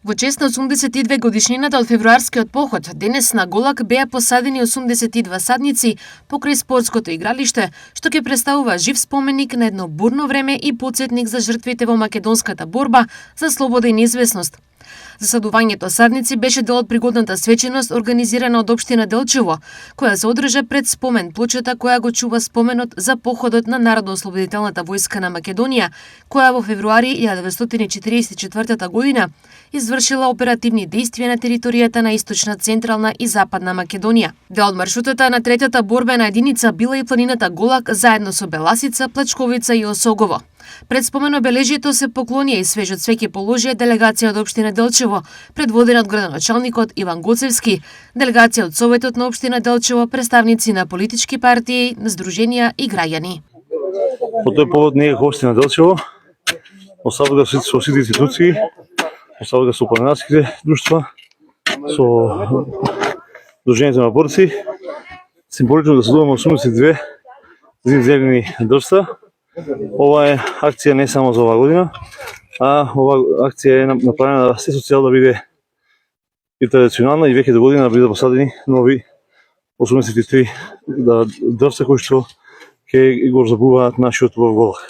Во чест на 82 годишнината од февруарскиот поход, денес на Голак беа посадени 82 садници покрај спортското игралиште, што ќе представува жив споменик на едно бурно време и потсетник за жртвите во македонската борба за слобода и неизвестност. Засадувањето садници беше дел од пригодната свеченост организирана од општина Делчево, која се одржа пред спомен плочата која го чува споменот за походот на Народно-ослободителната војска на Македонија, која во февруари 1944 година извршила оперативни действија на територијата на Источна, Централна и Западна Македонија. Дел од маршрутата на третата борбена единица била и планината Голак заедно со Беласица, Плачковица и Осогово. Пред спомен обележието се поклонија и свежот свеќе положија делегација од општина Делчево, предводена од градоначалникот Иван Гоцевски, делегација од Советот на општина Делчево, представници на политички партии, здруженија и граѓани. По тој повод ние како општина Делчево, осваќаме со сите институции, осваќаме со планинарските друштва, со Дружењето на борци, символично да судуваме 82 зелени дрвца. Ова е акција не само за оваа година, а ова акција е направена се со цел да биде и традиционална и веќе до година да бидат посадени нови 83 дрвца кои што ќе го забуваат нашиот Голак.